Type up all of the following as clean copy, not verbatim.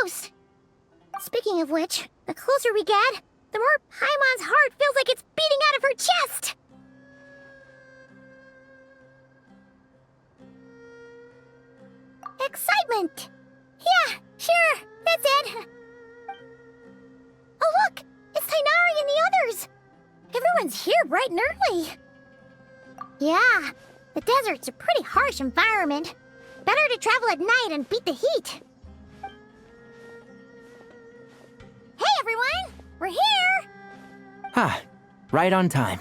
close! Speaking of which, the closer we get, the more Paimon's heart feels like it's beating out of her chest! Excitement! Yeah, sure, that's it. Oh look! It's Tighnari and the others! Everyone's here bright and early. Yeah, the desert's a pretty harsh environment. Better to travel at night and beat the heat. Hey everyone! We're here! Ah, right on time.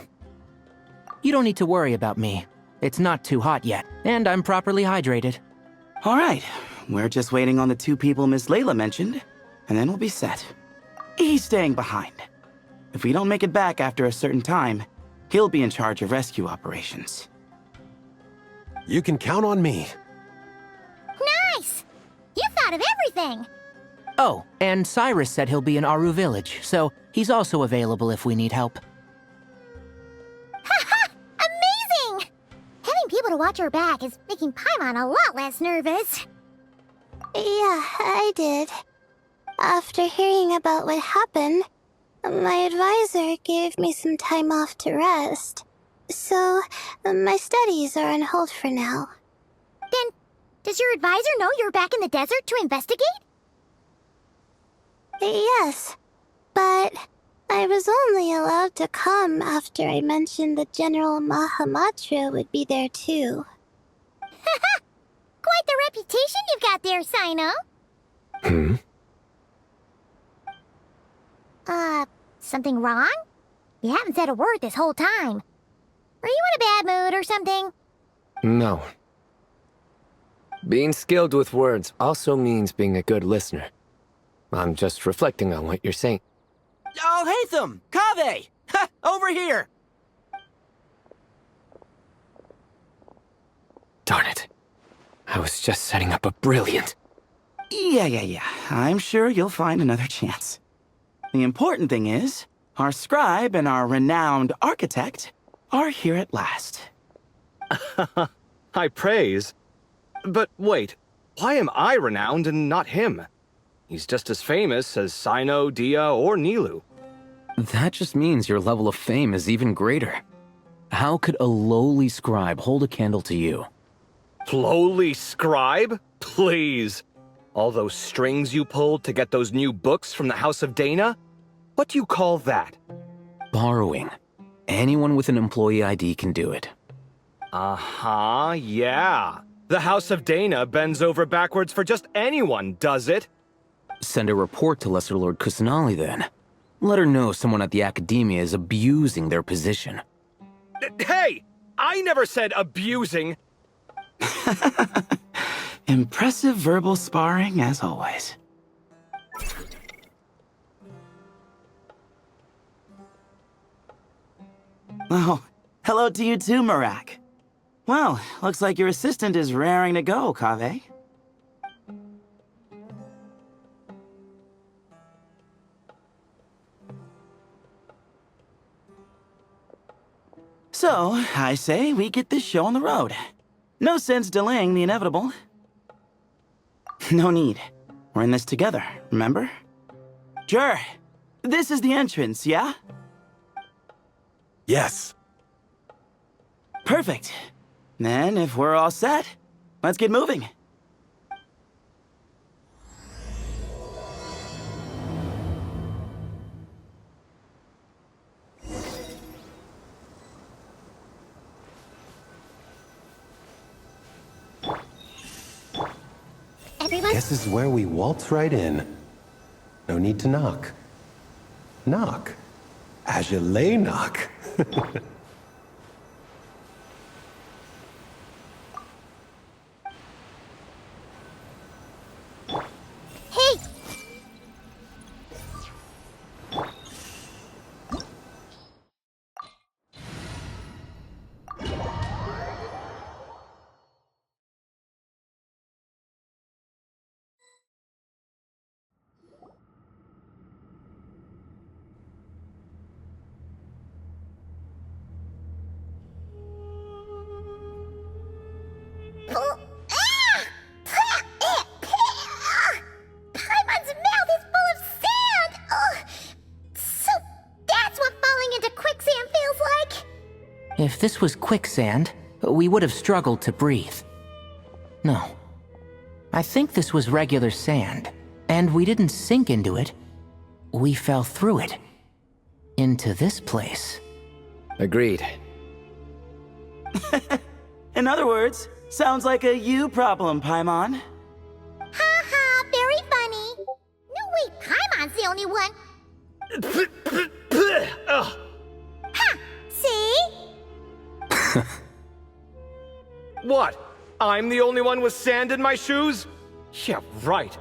You don't need to worry about me. It's not too hot yet, and I'm properly hydrated. All right, we're just waiting on the two people Miss Layla mentioned, and then we'll be set. He's staying behind. If we don't make it back after a certain time, he'll be in charge of rescue operations. You can count on me. Nice! You thought of everything! Oh, and Cyrus said he'll be in Aru Village, so he's also available if we need help. Haha! Amazing! Having people to watch our back is making Paimon a lot less nervous. Yeah, I did. After hearing about what happened, my advisor gave me some time off to rest. So, my studies are on hold for now. Then, does your advisor know you're back in the desert to investigate? Yes, but I was only allowed to come after I mentioned that General Mahamatra would be there too. Haha! Quite the reputation you've got there, Sino. Something wrong? You haven't said a word this whole time. Are you in a bad mood or something? No. Being skilled with words also means being a good listener. I'm just reflecting on what you're saying. Oh, Hatham! Kaveh! Ha! Over here! Darn it. I was just setting up a brilliant... Yeah. I'm sure you'll find another chance. The important thing is, our scribe and our renowned architect are here at last. High praise. But wait, why am I renowned and not him? He's just as famous as Sino, Dia, or Nilou. That just means your level of fame is even greater. How could a lowly scribe hold a candle to you? Lowly scribe? Please. All those strings you pulled to get those new books from the House of Dana? What do you call that? Borrowing. Anyone with an employee ID can do it. Uh-huh, yeah. The House of Dana bends over backwards for just anyone, does it? Send a report to Lesser Lord Kusanali then. Let her know someone at the Academia is abusing their position. Hey! I never said abusing! Impressive verbal sparring, as always. Oh, hello to you too, Marak. Well, looks like your assistant is raring to go, Kaveh. So, I say we get this show on the road. No sense delaying the inevitable. No need. We're in this together, remember? Jur, this is the entrance, yeah? Yes. Perfect. Then, if we're all set, let's get moving. Everyone? Guess this is where we waltz right in. No need to knock. Knock. Ajale knock. Hey! If this was quicksand, we would have struggled to breathe. No. I think this was regular sand, and we didn't sink into it. We fell through it. Into this place. Agreed. In other words, sounds like a you problem, Paimon. Ha ha, very funny. No, wait, Paimon's the only one. Ugh. Ha! See? What? I'm the only one with sand in my shoes? Yeah, right.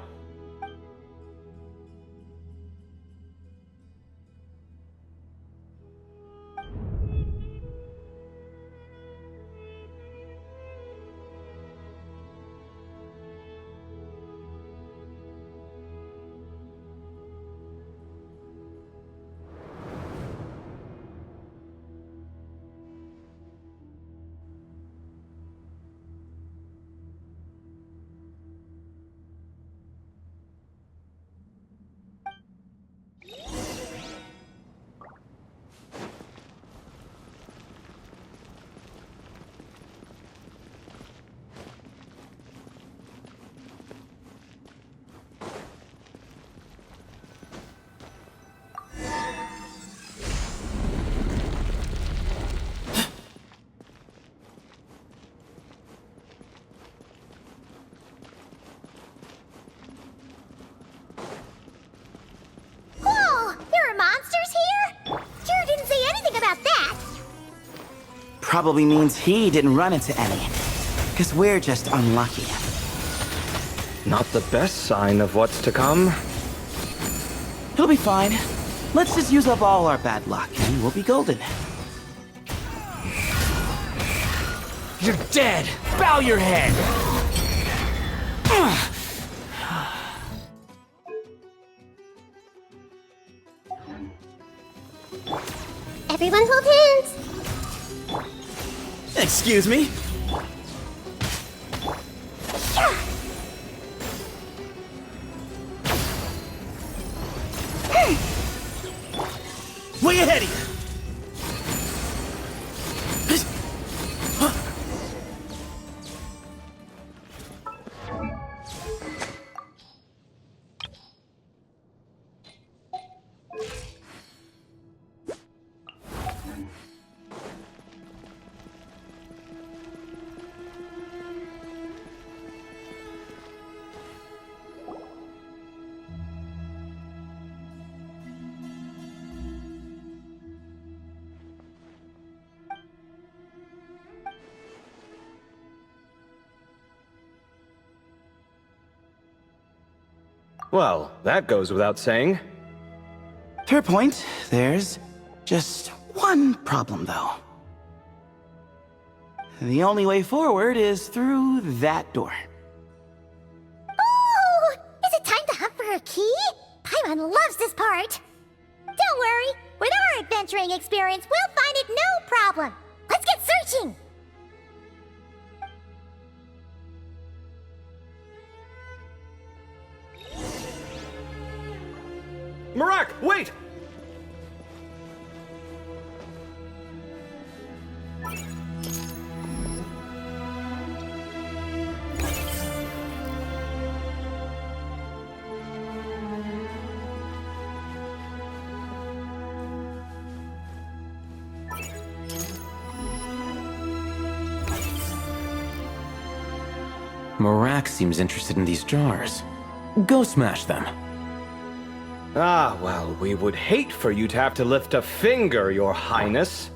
Whoa, there are monsters here? Sure didn't say anything about that. Probably means he didn't run into any. Because we're just unlucky. Not the best sign of what's to come. He'll be fine. Let's just use up all our bad luck, and we'll be golden. You're dead! Bow your head! Everyone hold hands. Excuse me? Way ahead of you! Well, that goes without saying. Fair point. There's just one problem, though. The only way forward is through that door. Oh, is it time to hunt for a key? Paimon loves this part. Don't worry, with our adventuring experience, we'll find it no problem. Let's get searching. Marak, wait! Marak seems interested in these jars. Go smash them. Ah, well, we would hate for you to have to lift a finger, Your Highness.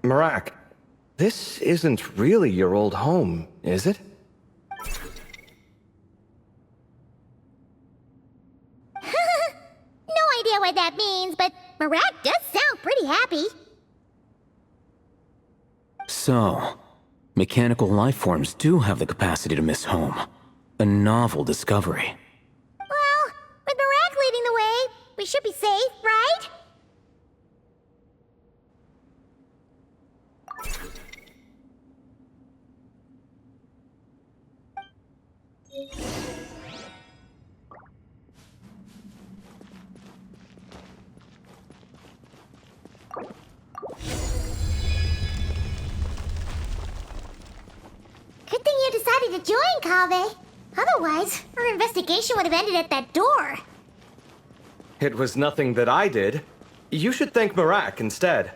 Marak, this isn't really your old home, is it? No idea what that means, but Marak does sound pretty happy. So, mechanical life forms do have the capacity to miss home. A novel discovery. Well, with Marak leading the way, we should be safe, right? decided to join Kaveh. Otherwise, our investigation would have ended at that door. It was nothing that I did. You should thank Marak instead.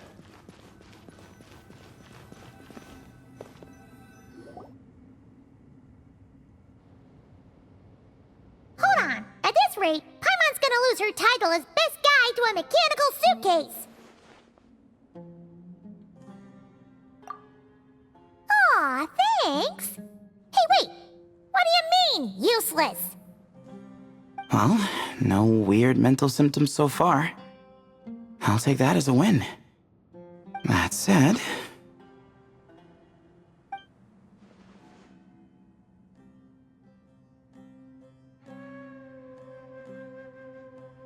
Hold on. At this rate, Paimon's gonna lose her title as best guy to a mechanical suitcase. Aw, thanks. Hey, wait. What do you mean, useless? Well, no weird mental symptoms so far. I'll take that as a win. That said...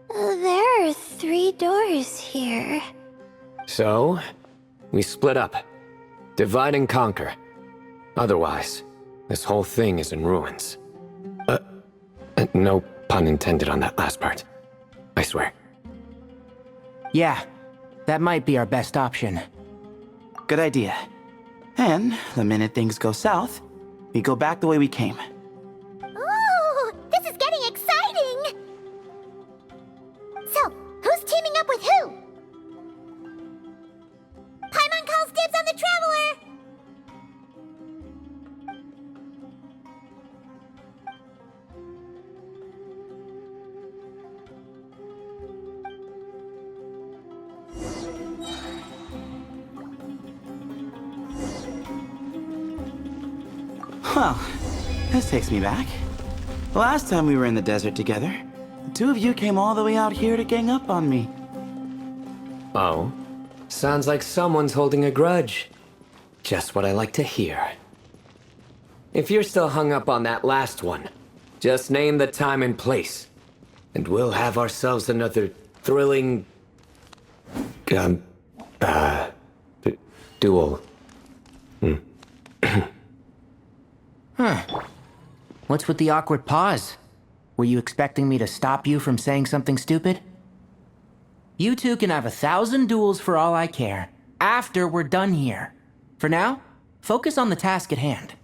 There are 3 doors here. So, we split up. Divide and conquer. Otherwise, this whole thing is in ruins. No pun intended on that last part. I swear. Yeah, that might be our best option. Good idea. And the minute things go south, we go back the way we came. Ooh, this is getting exciting! So, who's teaming up with who? Paimon calls dibs on the Traveler! Well, this takes me back. The last time we were in the desert together, the two of you came all the way out here to gang up on me. Oh? Sounds like someone's holding a grudge. Just what I like to hear. If you're still hung up on that last one, just name the time and place. And we'll have ourselves another thrilling... duel. What's with the awkward pause? Were you expecting me to stop you from saying something stupid? You two can have 1,000 duels for all I care, after we're done here. For now, focus on the task at hand.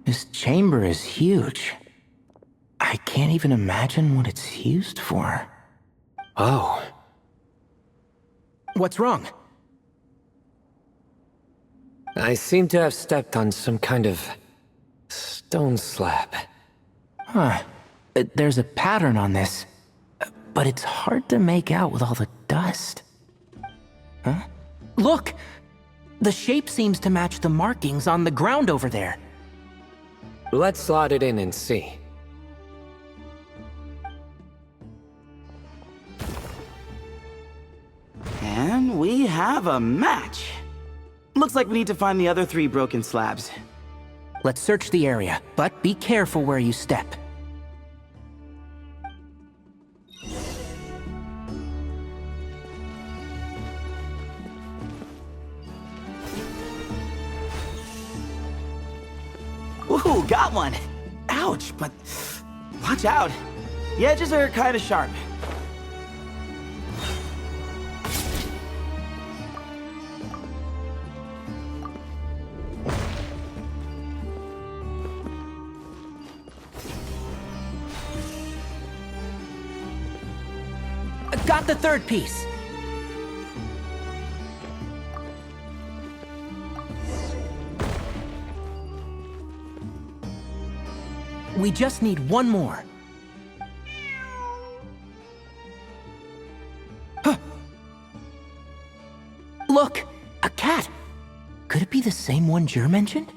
This chamber is huge. I can't even imagine what it's used for. Oh. What's wrong? I seem to have stepped on some kind of... stone slab. Huh. There's a pattern on this, but it's hard to make out with all the dust. Huh? Look! The shape seems to match the markings on the ground over there. Let's slot it in and see. And we have a match. Looks like we need to find the other 3 broken slabs. Let's search the area, but be careful where you step. Ooh, got one! Ouch, but watch out. The edges are kind of sharp. Got the 3rd piece. We just need one more. Huh. Look, a cat. Could it be the same one Jur mentioned?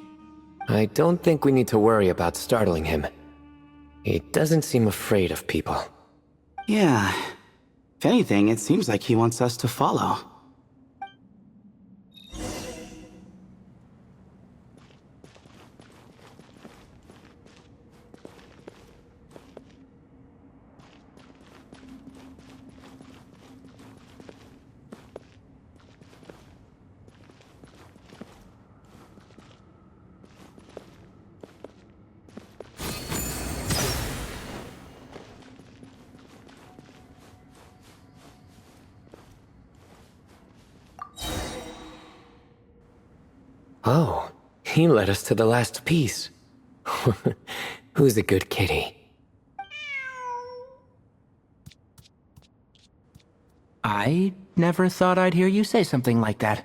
I don't think we need to worry about startling him. He doesn't seem afraid of people. Yeah. If anything, it seems like he wants us to follow. Oh, he led us to the last piece. Who's a good kitty? I never thought I'd hear you say something like that.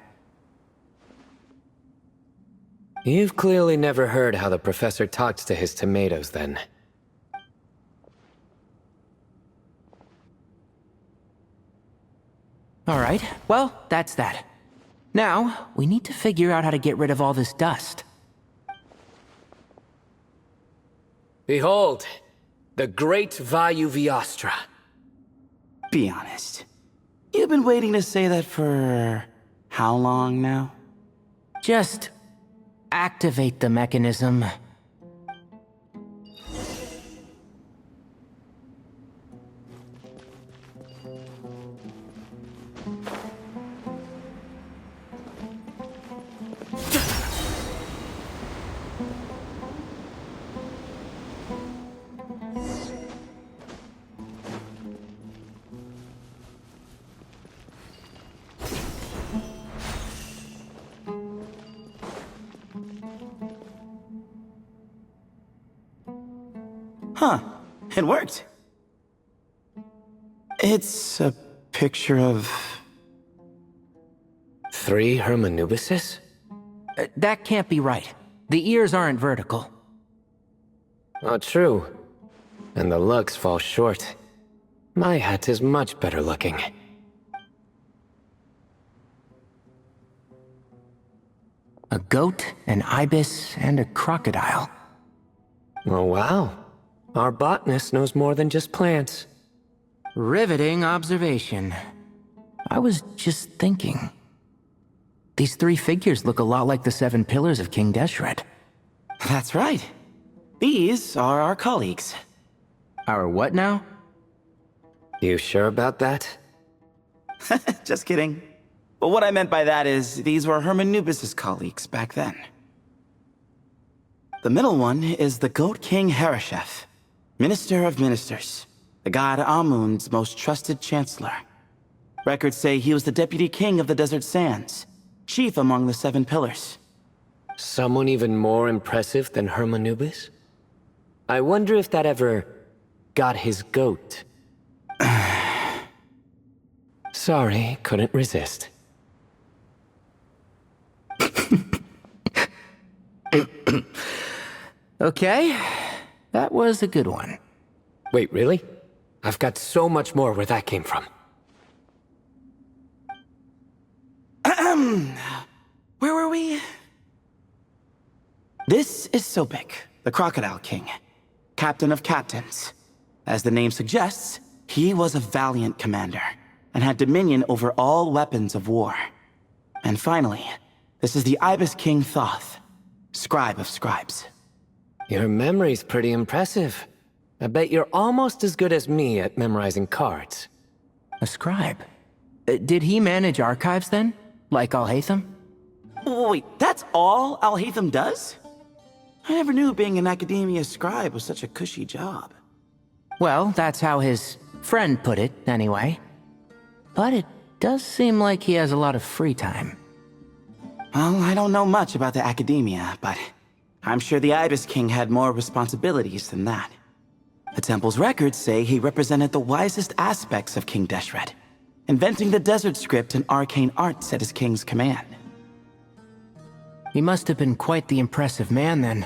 You've clearly never heard how the professor talks to his tomatoes, then. All right, well, that's that. Now, we need to figure out how to get rid of all this dust. Behold, the great Vayu Viastra. Be honest. You've been waiting to say that for how long now? Just activate the mechanism. Huh. It worked. It's a picture of... 3 Hermanubises? That can't be right. The ears aren't vertical. Oh, true. And the looks fall short. My hat is much better looking. A goat, an ibis, and a crocodile. Oh, wow. Our botanist knows more than just plants. Riveting observation. I was just thinking. These 3 figures look a lot like the 7 pillars of King Deshret. That's right. These are our colleagues. Our what now? You sure about that? Just kidding. But what I meant by that is, these were Hermanubis' colleagues back then. The middle one is the Goat King Hereshef, Minister of Ministers, the god Amun's most trusted chancellor. Records say he was the deputy king of the Desert Sands, chief among the 7 pillars. Someone even more impressive than Hermanubis? I wonder if that ever got his goat. Sorry, couldn't resist. Okay, that was a good one. Wait, really? I've got so much more where that came from. Where were we? This is Sobek, the Crocodile King, captain of captains. As the name suggests, he was a valiant commander and had dominion over all weapons of war. And finally, this is the Ibis King Thoth, scribe of scribes. Your memory's pretty impressive. I bet you're almost as good as me at memorizing cards. A scribe. Did he manage archives then? Like Alhaitham? Wait, that's all Alhaitham does? I never knew being an academia scribe was such a cushy job. Well, that's how his friend put it, anyway. But it does seem like he has a lot of free time. Well, I don't know much about the academia, but I'm sure the Ibis King had more responsibilities than that. The temple's records say he represented the wisest aspects of King Deshret, inventing the desert script and arcane arts at his king's command. He must have been quite the impressive man then.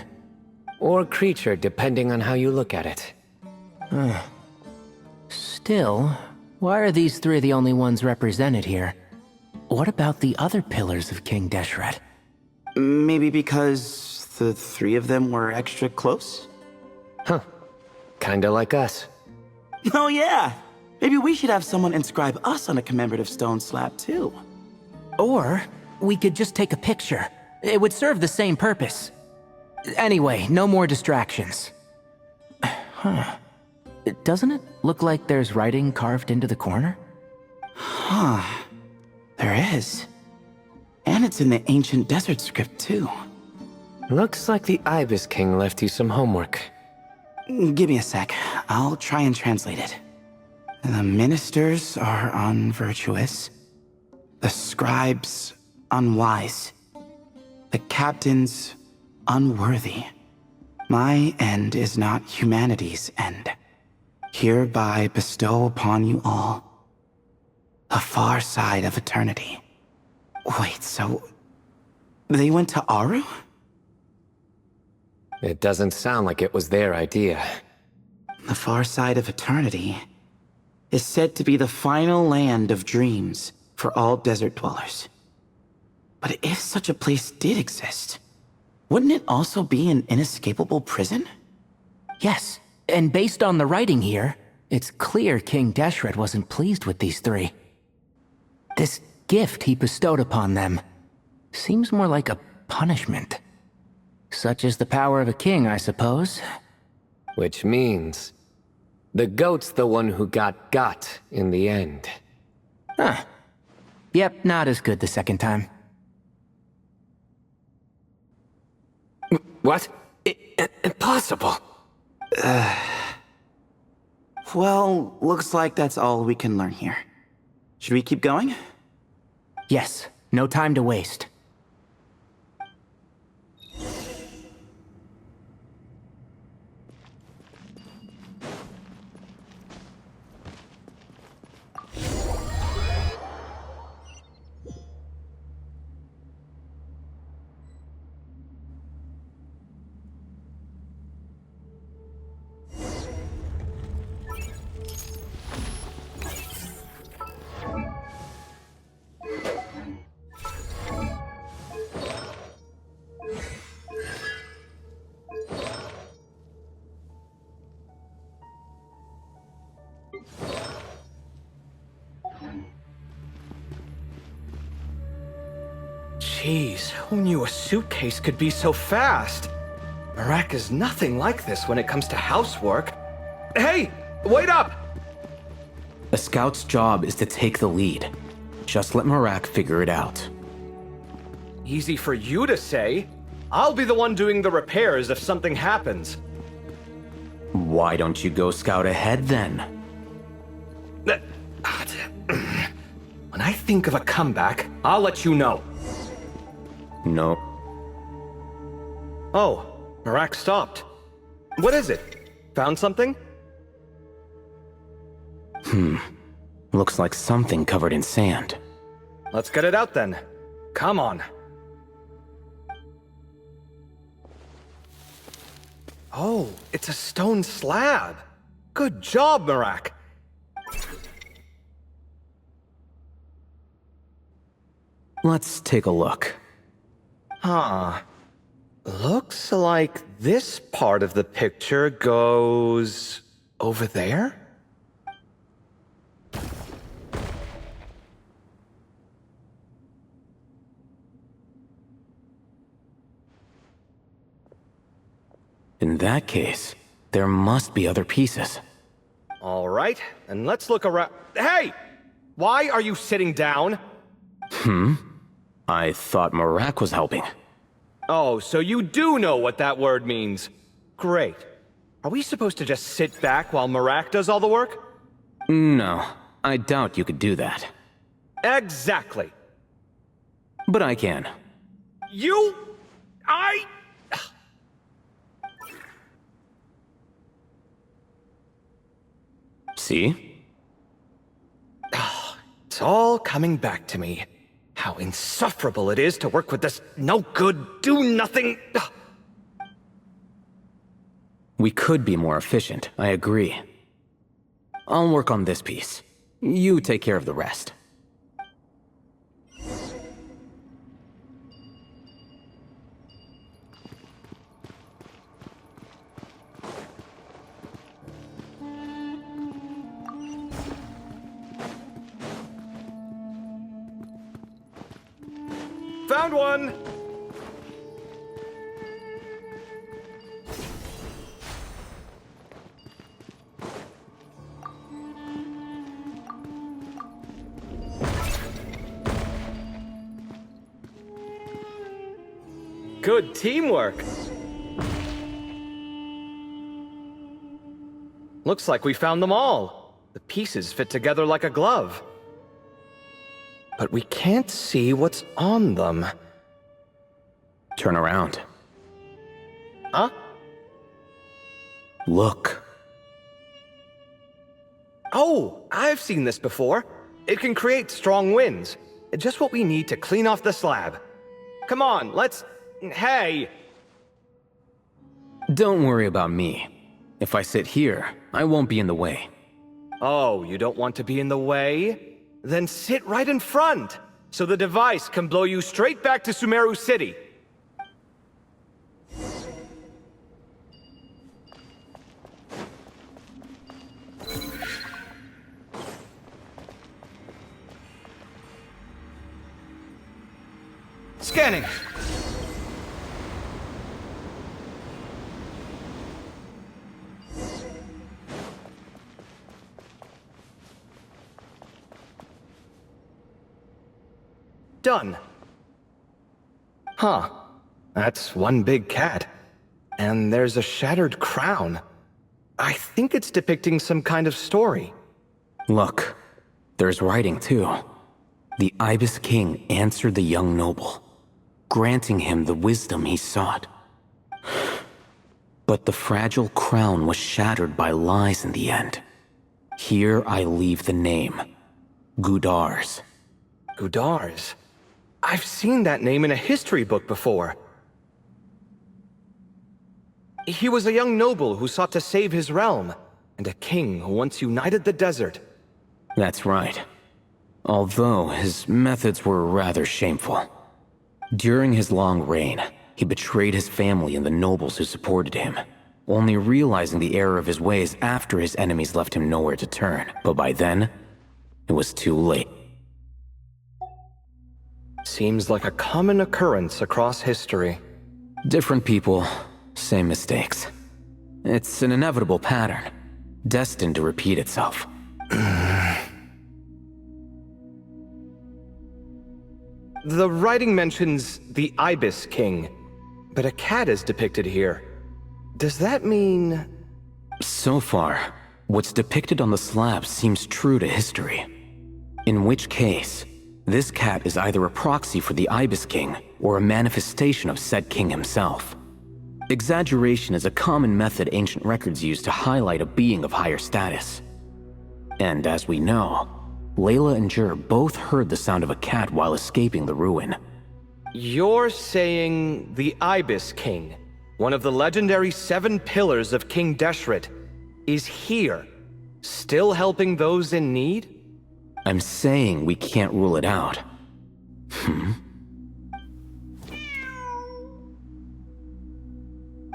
Or creature, depending on how you look at it. Still, why are these 3 the only ones represented here? What about the other pillars of King Deshret? Maybe because the 3 of them were extra close? Huh. Kinda like us. Oh yeah! Maybe we should have someone inscribe us on a commemorative stone slab too. Or, we could just take a picture. It would serve the same purpose. Anyway, no more distractions. Huh. Doesn't it look like there's writing carved into the corner? Huh. There is. And it's in the ancient desert script too. Looks like the Ibis King left you some homework. Give me a sec. I'll try and translate it. The ministers are unvirtuous. The scribes unwise. The captain's unworthy. My end is not humanity's end. Hereby bestow upon you all the far side of eternity. Wait, so they went to Aru? It doesn't sound like it was their idea. The far side of eternity is said to be the final land of dreams for all desert dwellers. But if such a place did exist, wouldn't it also be an inescapable prison? Yes, and based on the writing here, it's clear King Deshret wasn't pleased with these three. This gift he bestowed upon them seems more like a punishment. Such is the power of a king, I suppose. Which means the goat's the one who got in the end. Huh. Yep, not as good the second time. What? Impossible. Well, looks like that's all we can learn here. Should we keep going? Yes, no time to waste. Jeez, who knew a suitcase could be so fast? Marak is nothing like this when it comes to housework. Hey, wait up! A scout's job is to take the lead. Just let Marak figure it out. Easy for you to say. I'll be the one doing the repairs if something happens. Why don't you go scout ahead then? When I think of a comeback, I'll let you know. No. Oh, Marak stopped. What is it? Found something? Looks like something covered in sand. Let's get it out then. Come on. Oh, it's a stone slab. Good job, Marak. Let's take a look. Huh. Looks like this part of the picture goes over there? In that case, there must be other pieces. All right, and let's look around. Hey! Why are you sitting down? I thought Marak was helping. Oh, so you do know what that word means. Great. Are we supposed to just sit back while Marak does all the work? No, I doubt you could do that. Exactly. But I can. See? It's all coming back to me. How insufferable it is to work with this no-good, do-nothing... We could be more efficient, I agree. I'll work on this piece. You take care of the rest. Found one! Good teamwork. Looks like we found them all. The pieces fit together like a glove. But we can't see what's on them. Turn around. Huh? Look. Oh, I've seen this before. It can create strong winds. Just what we need to clean off the slab. Come on, let's... Hey! Don't worry about me. If I sit here, I won't be in the way. Oh, you don't want to be in the way? Then sit right in front, so the device can blow you straight back to Sumeru City. Scanning. Done. Huh. That's one big cat. And there's a shattered crown. I think it's depicting some kind of story. Look, there's writing too. The Ibis King answered the young noble, granting him the wisdom he sought. But the fragile crown was shattered by lies in the end. Here I leave the name, Gudars. Gudars? I've seen that name in a history book before. He was a young noble who sought to save his realm, and a king who once united the desert. That's right. Although his methods were rather shameful. During his long reign, he betrayed his family and the nobles who supported him, only realizing the error of his ways after his enemies left him nowhere to turn. But by then, it was too late. Seems like a common occurrence across history. Different people, same mistakes. It's an inevitable pattern, destined to repeat itself. The writing mentions the Ibis King, but a cat is depicted here. Does that mean... So far, what's depicted on the slab seems true to history. In which case, this cat is either a proxy for the Ibis King or a manifestation of said king himself. Exaggeration is a common method ancient records use to highlight a being of higher status. And as we know, Layla and Jur both heard the sound of a cat while escaping the ruin. You're saying the Ibis King, one of the legendary 7 pillars of King Deshret, is here, still helping those in need? I'm saying we can't rule it out.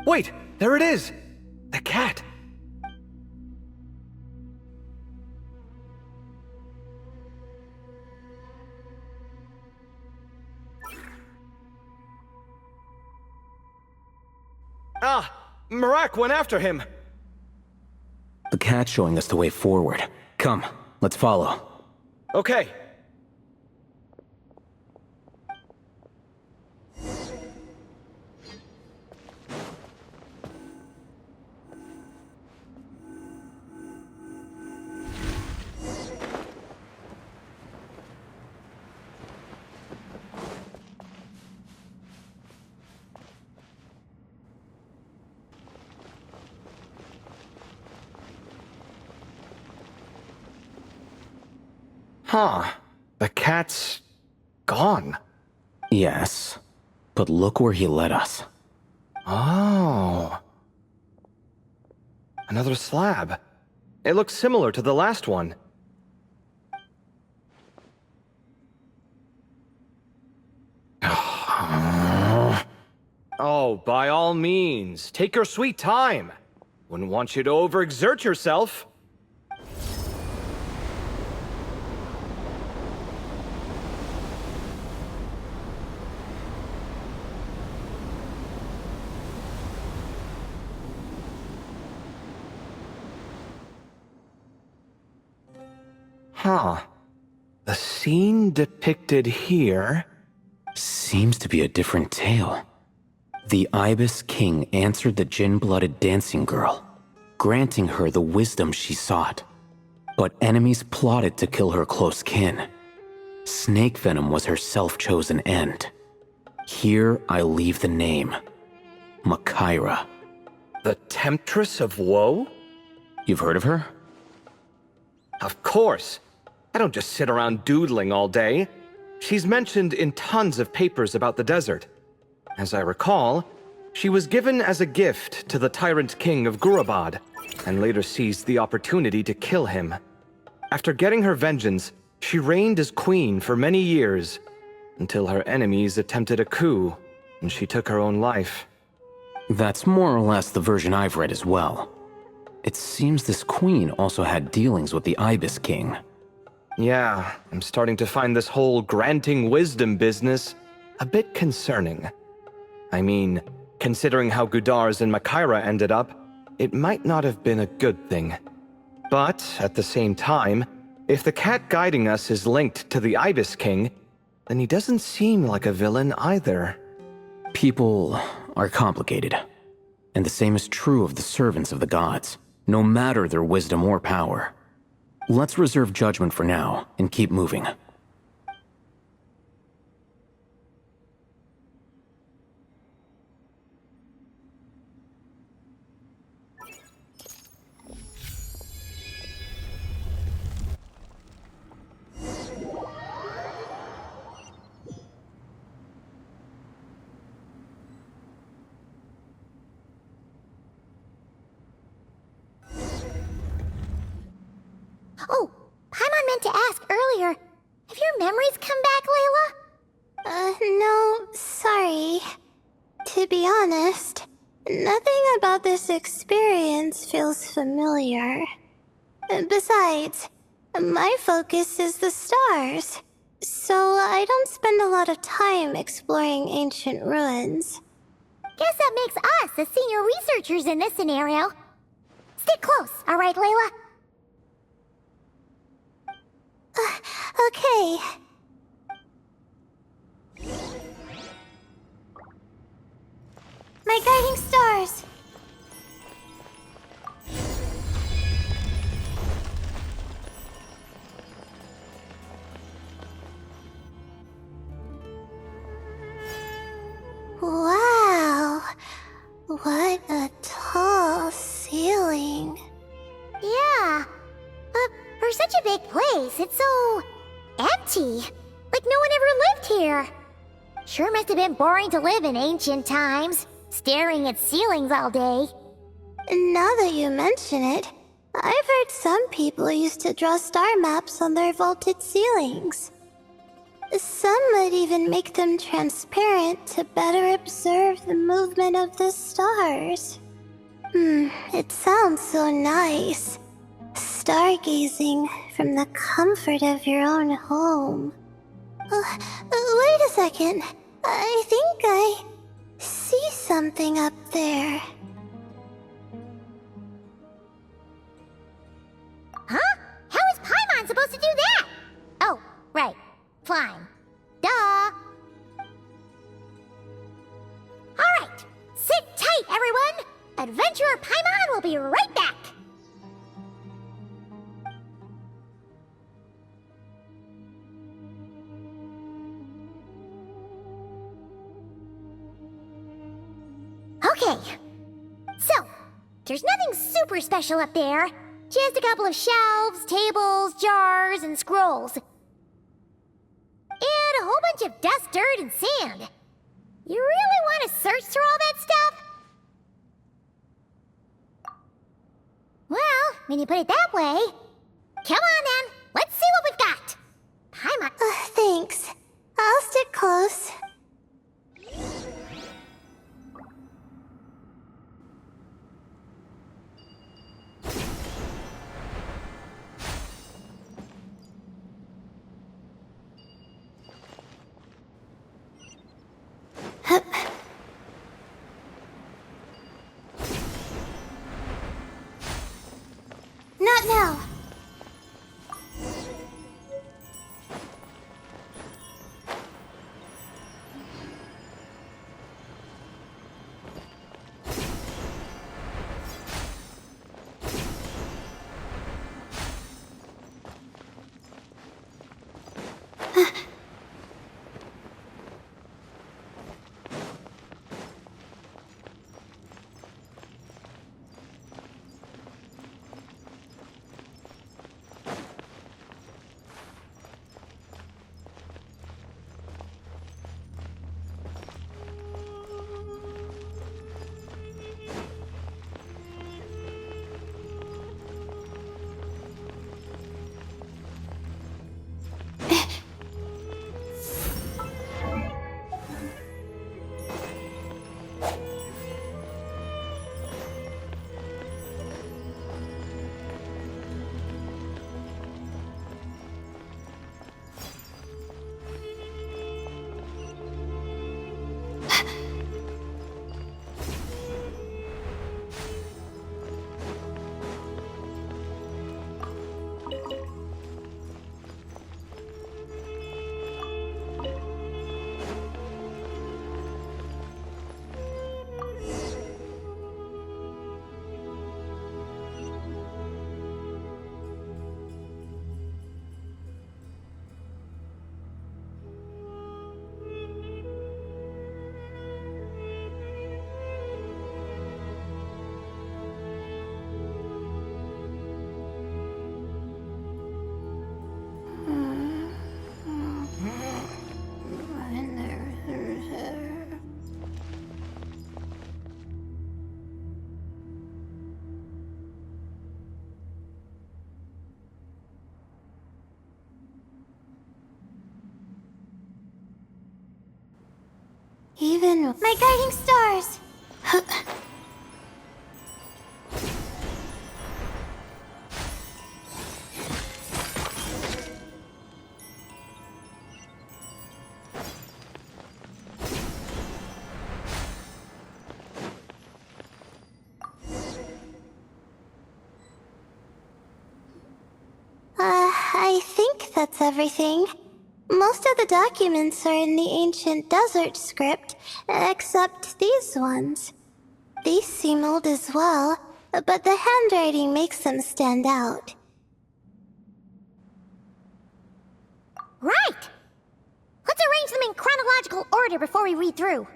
Wait, there it is! The cat! Ah! Marak went after him! The cat's showing us the way forward. Come, let's follow. Okay. Huh. The cat's... gone. Yes, but look where he led us. Oh. Another slab. It looks similar to the last one. Oh, by all means, take your sweet time. Wouldn't want you to overexert yourself. Huh. The scene depicted here... Seems to be a different tale. The Ibis King answered the Jinn-blooded dancing girl, granting her the wisdom she sought. But enemies plotted to kill her close kin. Snake venom was her self-chosen end. Here I leave the name. Makaira. The Temptress of Woe? You've heard of her? Of course. I don't just sit around doodling all day. She's mentioned in tons of papers about the desert. As I recall, she was given as a gift to the tyrant king of Gurabad, and later seized the opportunity to kill him. After getting her vengeance, she reigned as queen for many years, until her enemies attempted a coup, and she took her own life. That's more or less the version I've read as well. It seems this queen also had dealings with the Ibis King. Yeah, I'm starting to find this whole granting wisdom business a bit concerning. I mean, considering how Gudars and Makaira ended up, it might not have been a good thing. But, at the same time, if the cat guiding us is linked to the Ibis King, then he doesn't seem like a villain either. People are complicated, and the same is true of the servants of the gods, no matter their wisdom or power. Let's reserve judgment for now and keep moving. Oh, Paimon meant to ask earlier. Have your memories come back, Layla? No, sorry. To be honest, nothing about this experience feels familiar. Besides, my focus is the stars, so I don't spend a lot of time exploring ancient ruins. Guess that makes us the senior researchers in this scenario. Stick close, all right, Layla? Okay. My guiding stars. Wow. What a tall ceiling. Yeah. For such a big place, it's so empty. Like no one ever lived here. Sure must have been boring to live in ancient times, staring at ceilings all day. Now that you mention it, I've heard some people used to draw star maps on their vaulted ceilings. Some might even make them transparent to better observe the movement of the stars. It sounds so nice. Stargazing from the comfort of your own home. Wait a second. I think I see something up there. Huh? How is Paimon supposed to do that? Oh, right. Flying. Duh. Alright. Sit tight, everyone. Adventurer Paimon will be right back. Okay, so, there's nothing super special up there. Just a couple of shelves, tables, jars, and scrolls. And a whole bunch of dust, dirt, and sand. You really want to search through all that stuff? Well, when you put it that way... Come on then, let's see what we've got. Paimon... Thanks. I'll stick close. Not now. Even my guiding stars. I think that's everything. Most of the documents are in the ancient desert script, except these ones. These seem old as well, but the handwriting makes them stand out. Right! Let's arrange them in chronological order before we read through.